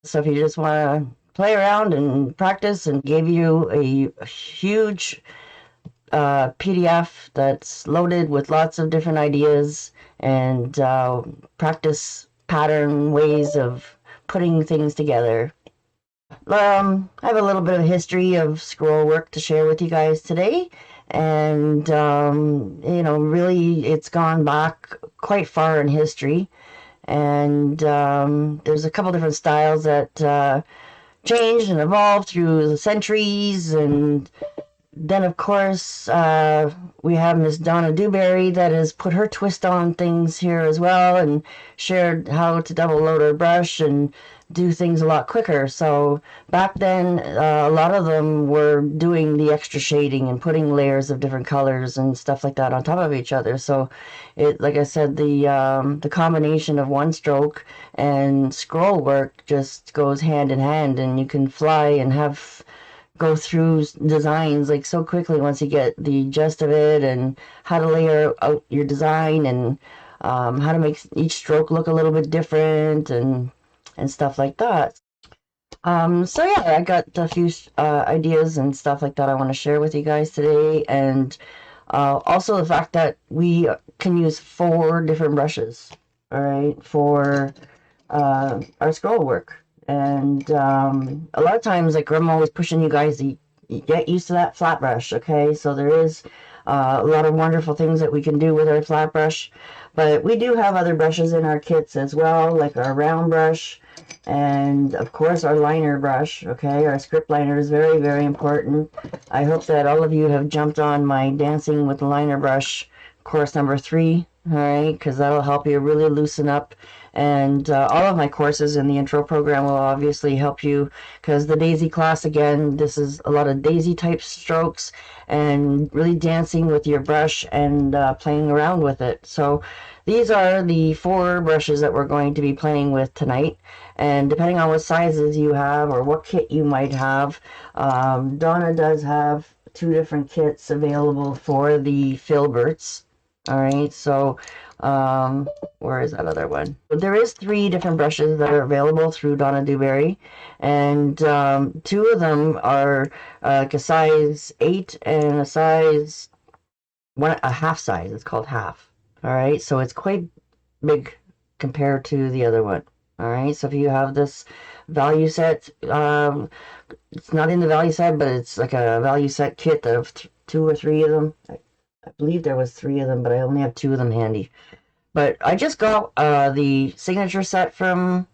So if you just want to play around and practice, and gave you a huge PDF that's loaded with lots of different ideas and practice pattern ways of putting things together. I have a little bit of history of scroll work to share with you guys today. And, really, it's gone back quite far in history. And there's a couple different styles that changed and evolved through the centuries. And then, of course, we have Miss Donna Dewberry that has put her twist on things here as well, and shared how to double load her brush and do things a lot quicker. So back then, a lot of them were doing the extra shading and putting layers of different colors and stuff like that on top of each other. So it, like I said, the combination of one stroke and scroll work just goes hand in hand, and you can fly and have go through designs like so quickly once you get the gist of it, and how to layer out your design, and how to make each stroke look a little bit different, and stuff like that. So yeah, I got a few ideas and stuff like that I want to share with you guys today, and also the fact that we can use 4 different brushes, all right, for our scroll work. And a lot of times, like, I'm always pushing you guys to get used to that flat brush, okay? So there is a lot of wonderful things that we can do with our flat brush, but we do have other brushes in our kits as well, like our round brush, and of course our liner brush, okay? Our script liner is very, very important. I hope that all of you have jumped on my Dancing with the Liner Brush course number 3, all right? Because that'll help you really loosen up. And all of my courses in the intro program will obviously help you, because the daisy class, again, this is a lot of daisy type strokes and really dancing with your brush and playing around with it. So these are the 4 brushes that we're going to be playing with tonight. And depending on what sizes you have or what kit you might have, Donna does have 2 different kits available for the filberts. All right, so where is that other one? There is 3 different brushes that are available through Donna Dewberry, and 2 of them are like a size 8 and a size a half size. It's called half. All right, so it's quite big compared to the other one. All right, so if you have this value set, it's not in the value set, but it's like a value set kit of 2 or 3 of them. I believe there was 3 of them, but I only have 2 of them handy. But I just got the signature set from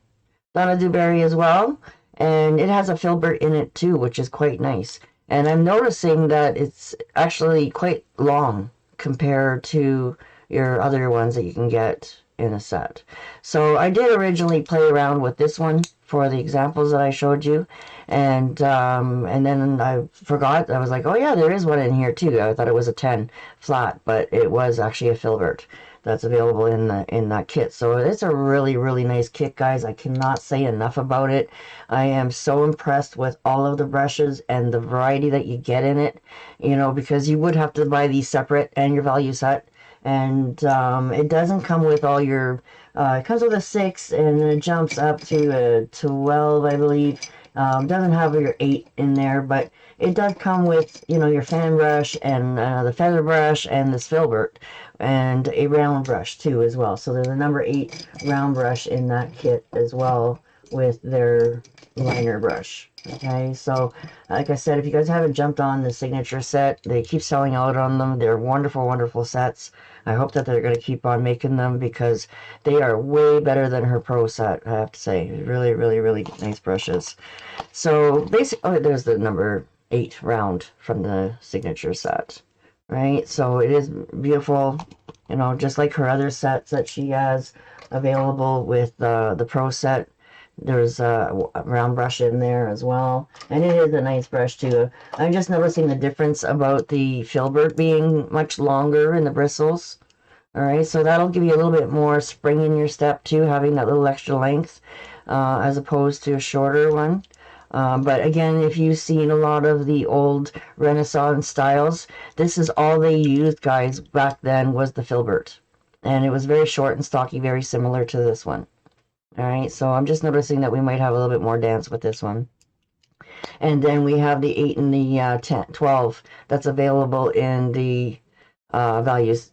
Donna Dewberry as well, and it has a filbert in it too, which is quite nice. And I'm noticing that it's actually quite long compared to your other ones that you can get in a set. So I did originally play around with this one for the examples that I showed you, and then I forgot. I was like, oh yeah, there is one in here too. I thought it was a 10 flat, but it was actually a filbert that's available in that kit. So it's a really, really nice kit, guys. I cannot say enough about it. I am so impressed with all of the brushes and the variety that you get in it, because you would have to buy these separate and your value set. And it doesn't come with all your, it comes with a 6, and then it jumps up to a 12, I believe. Doesn't have your 8 in there, but it does come with, your fan brush and the feather brush and this filbert, and a round brush too as well. So there's a number 8 round brush in that kit as well with their liner brush. Okay, so like I said, if you guys haven't jumped on the signature set, they keep selling out on them. They're wonderful, wonderful sets. I hope that they're going to keep on making them, because they are way better than her pro set, I have to say. Really, really, really nice brushes. So basically, oh, there's the number 8 round from the signature set, right? So it is beautiful, just like her other sets that she has available with the pro set. There's a round brush in there as well, and it is a nice brush too. I'm just noticing the difference about the filbert being much longer in the bristles. All right, so that'll give you a little bit more spring in your step too, having that little extra length, as opposed to a shorter one. But again, if you've seen a lot of the old Renaissance styles, this is all they used, guys, back then, was the filbert. And it was very short and stocky, very similar to this one. All right, so I'm just noticing that we might have a little bit more dance with this one. And then we have the 8 and the 10, 12 that's available in the values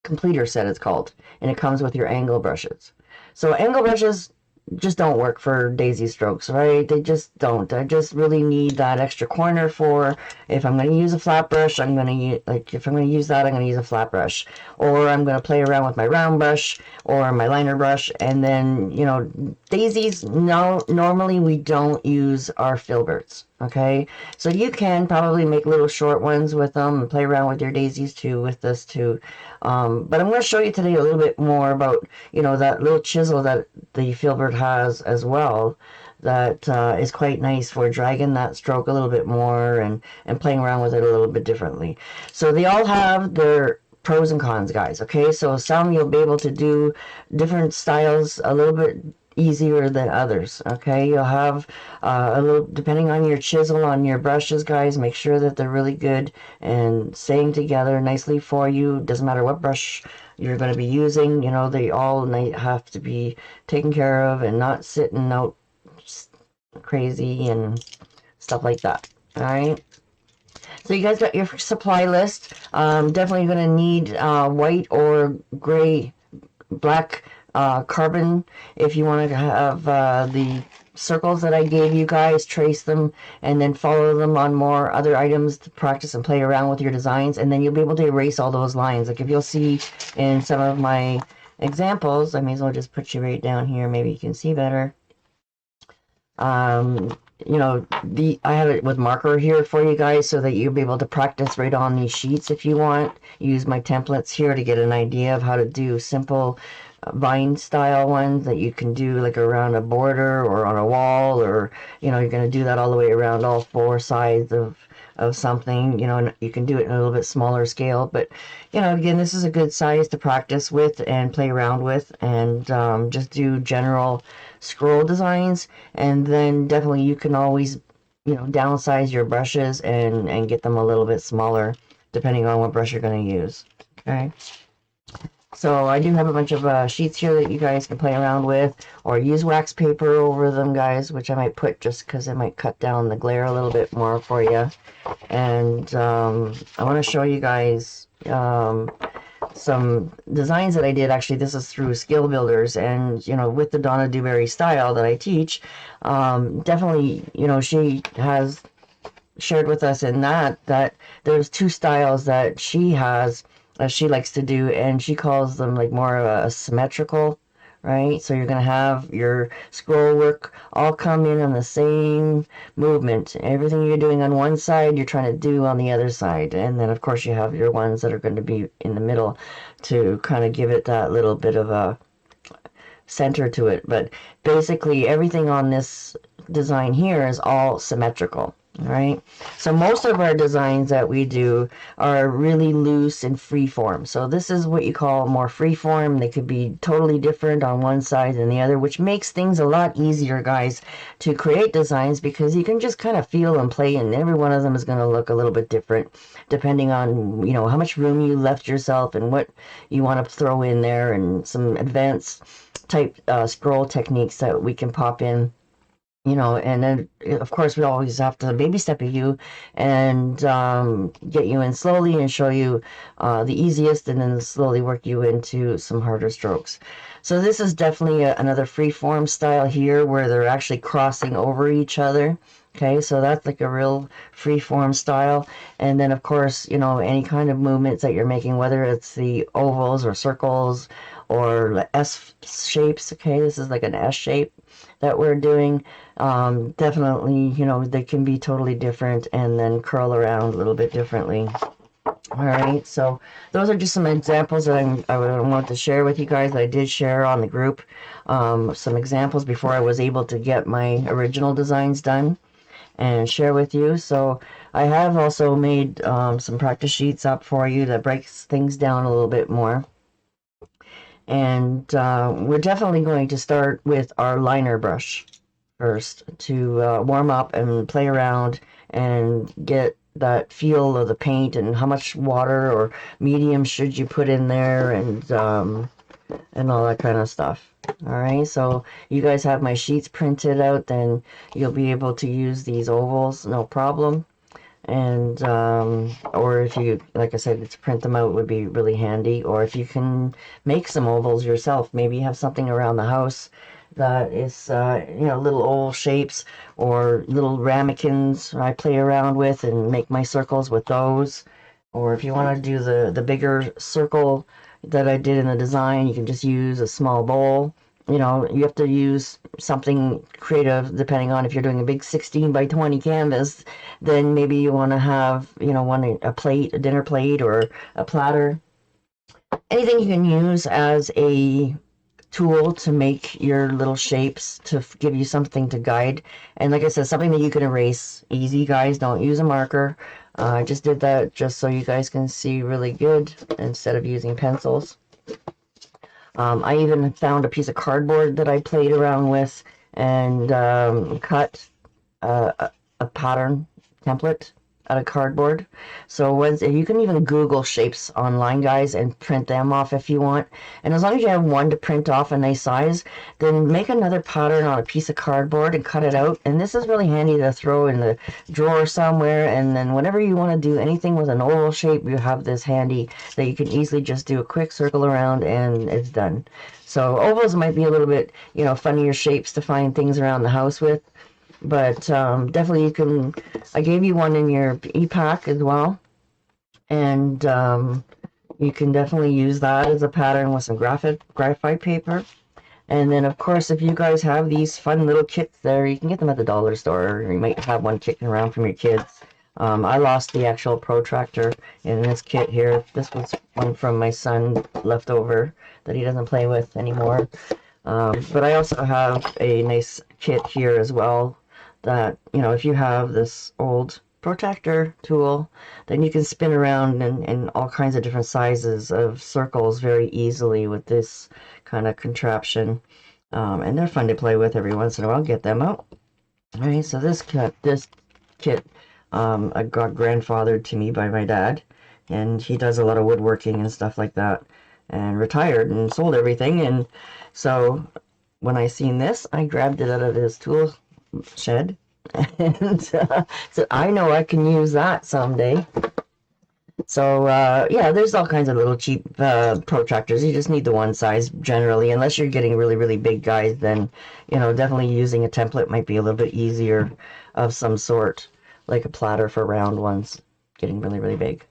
completer set, it's called, and it comes with your angle brushes. So angle brushes just don't work for daisy strokes, right? They just don't. I just really need that extra corner for if I'm going to use a flat brush, I'm going to use, like, if I'm going to use that, I'm going to use a flat brush, or I'm going to play around with my round brush or my liner brush. And then, you know, daisies, no, normally we don't use our filberts. Okay, so you can probably make little short ones with them and play around with your daisies too with this too. But I'm going to show you today a little bit more about, you know, that little chisel that the filbert has as well. That is quite nice for dragging that stroke a little bit more and playing around with it a little bit differently. So they all have their pros and cons, guys. Okay, so some you'll be able to do different styles a little bit easier than others. Okay, you'll have a little, depending on your chisel on your brushes, guys, make sure that they're really good and staying together nicely for you. Doesn't matter what brush you're going to be using, you know, they all have to be taken care of and not sitting out crazy and stuff like that. All right, so you guys got your supply list. Definitely going to need white or gray, black carbon if you want to have the circles that I gave you guys, trace them and then follow them on more other items to practice and play around with your designs, and then you'll be able to erase all those lines. Like if you'll see in some of my examples, I may as well just put you right down here, maybe you can see better. um, you know, I have it with marker here for you guys so that you'll be able to practice right on these sheets if you want. Use my templates here to get an idea of how to do simple vine style ones that you can do like around a border or on a wall, or you know, you're going to do that all the way around all four sides of something, you know, and you can do it in a little bit smaller scale. But you know, again, this is a good size to practice with and play around with, and just do general scroll designs. And then definitely you can always, you know, downsize your brushes and get them a little bit smaller depending on what brush you're going to use. Okay, so I do have a bunch of sheets here that you guys can play around with, or use wax paper over them, guys, which I might put just because it might cut down the glare a little bit more for you. And I want to show you guys some designs that I did. Actually, this is through Skill Builders, and you know, with the Donna Dewberry style that I teach, definitely, you know, she has shared with us in that there's two styles that she has, she likes to do, and she calls them like more of a symmetrical, right? So you're going to have your scroll work all come in on the same movement. Everything you're doing on one side, you're trying to do on the other side. And then, of course, you have your ones that are going to be in the middle to kind of give it that little bit of a center to it. But basically, everything on this design here is all symmetrical. All right, so most of our designs that we do are really loose and free form. So this is what you call more free form. They could be totally different on one side than the other, which makes things a lot easier, guys, to create designs, because you can just kind of feel and play, and every one of them is going to look a little bit different depending on, you know, how much room you left yourself and what you want to throw in there, and some advanced type scroll techniques that we can pop in, you know. And then of course we always have to baby step you and get you in slowly and show you the easiest, and then slowly work you into some harder strokes. So this is definitely another free form style here where they're actually crossing over each other. Okay, so that's like a real free form style. And then of course, you know, any kind of movements that you're making, whether it's the ovals or circles or S shapes. Okay, this is like an S shape that we're doing. Definitely, you know, they can be totally different and then curl around a little bit differently. All right, so those are just some examples that I want to share with you guys. I did share on the group some examples before I was able to get my original designs done and share with you. So I have also made some practice sheets up for you that breaks things down a little bit more. And we're definitely going to start with our liner brush first to warm up and play around and get that feel of the paint and how much water or medium should you put in there, and and all that kind of stuff. All right, so you guys have my sheets printed out, then you'll be able to use these ovals, no problem. And or if you, like I said, to print them out would be really handy. Or if you can make some ovals yourself, maybe you have something around the house that is you know, little oval shapes or little ramekins I play around with and make my circles with those. Or if you want to do the bigger circle that I did in the design, you can just use a small bowl. You know, you have to use something creative depending on if you're doing a big 16 by 20 canvas, then maybe you want to have, you know, a plate, a dinner plate, or a platter. Anything you can use as a tool to make your little shapes to give you something to guide. And like I said, something that you can erase easy, guys. Don't use a marker. I just did that just so you guys can see really good instead of using pencils. I even found a piece of cardboard that I played around with and cut a pattern template out of cardboard. So you can even Google shapes online, guys, and print them off if you want. And as long as you have one to print off a nice size, then make another pattern on a piece of cardboard and cut it out. And this is really handy to throw in the drawer somewhere. And then whenever you want to do anything with an oval shape, you have this handy that you can easily just do a quick circle around and it's done. So ovals might be a little bit, you know, funnier shapes to find things around the house with. But definitely you can, I gave you one in your e-pack as well. And you can definitely use that as a pattern with some graphite paper. And then, of course, if you guys have these fun little kits there, you can get them at the dollar store, or you might have one kicking around from your kids. I lost the actual protractor in this kit here. This was one from my son left over that he doesn't play with anymore. But I also have a nice kit here as well that, you know, if you have this old protractor tool, then you can spin around in all kinds of different sizes of circles very easily with this kind of contraption. And they're fun to play with every once in a while. Get them out. All right, so this kit I got grandfathered to me by my dad, and he does a lot of woodworking and stuff like that, and retired and sold everything. And so when I seen this, I grabbed it out of his tool shed and so I know I can use that someday. So yeah, there's all kinds of little cheap protractors. You just need the one size generally, unless you're getting really, really big guys, then, you know, definitely using a template might be a little bit easier of some sort, like a platter for round ones, getting really, really big.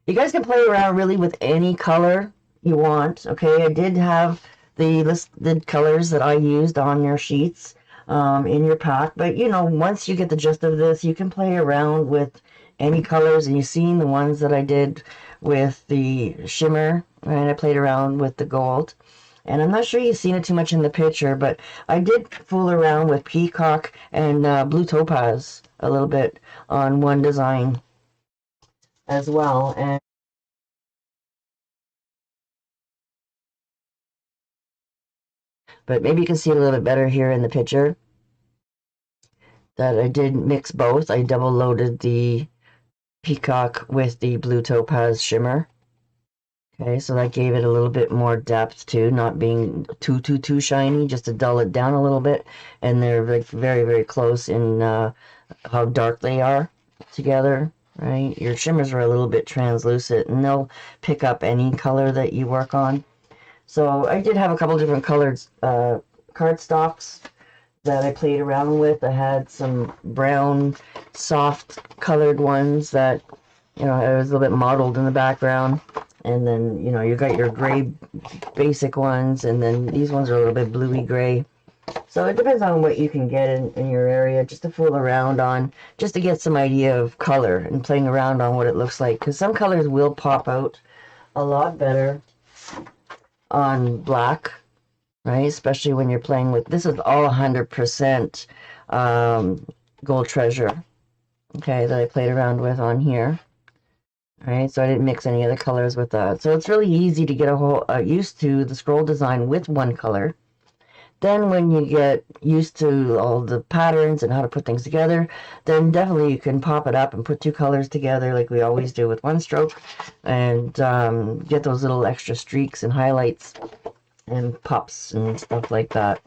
You guys can play around really with any color you want. Okay, I did have the listed colors that I used on your sheets in your pack, but you know, once you get the gist of this, you can play around with any colors. And you've seen the ones that I did with the shimmer, and I played around with the gold. And I'm not sure you've seen it too much in the picture, but I did fool around with peacock and blue topaz a little bit on one design as well. And but maybe you can see it a little bit better here in the picture that I did mix both. I double loaded the peacock with the blue topaz shimmer. Okay, so that gave it a little bit more depth too, not being too shiny, just to dull it down a little bit. And they're like very, very close in how dark they are together, right? Your shimmers are a little bit translucent, and they'll pick up any color that you work on. So I did have a couple different colored cardstocks that I played around with. I had some brown, soft colored ones that, you know, it was a little bit mottled in the background. And then, you know, you got your gray basic ones, and then these ones are a little bit bluey gray. So it depends on what you can get in your area, just to fool around on, just to get some idea of color and playing around on what it looks like. Because some colors will pop out a lot better on black, right? Especially when you're playing with, this is all 100% gold treasure, okay, that I played around with on here. All right, so I didn't mix any other colors with that. So it's really easy to get a whole used to the scroll design with one color. Then when you get used to all the patterns and how to put things together, then definitely you can pop it up and put two colors together like we always do with one stroke, and get those little extra streaks and highlights and pops and stuff like that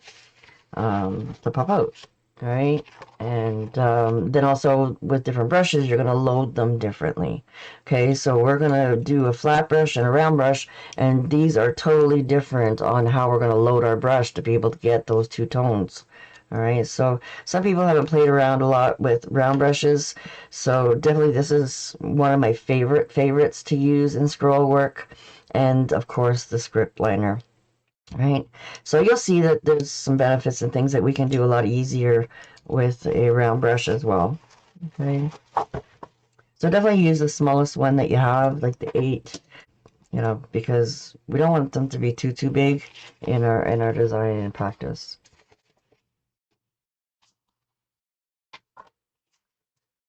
to pop out. Right? And then also with different brushes, you're going to load them differently. Okay, so we're going to do a flat brush and a round brush, and these are totally different on how we're going to load our brush to be able to get those two tones. All right, so some people haven't played around a lot with round brushes, so definitely this is one of my favorites to use in scroll work, and of course the script liner. Right, so you'll see that there's some benefits and things that we can do a lot easier with a round brush as well. Okay, so definitely use the smallest one that you have, like the 8, because we don't want them to be too big in our design and practice.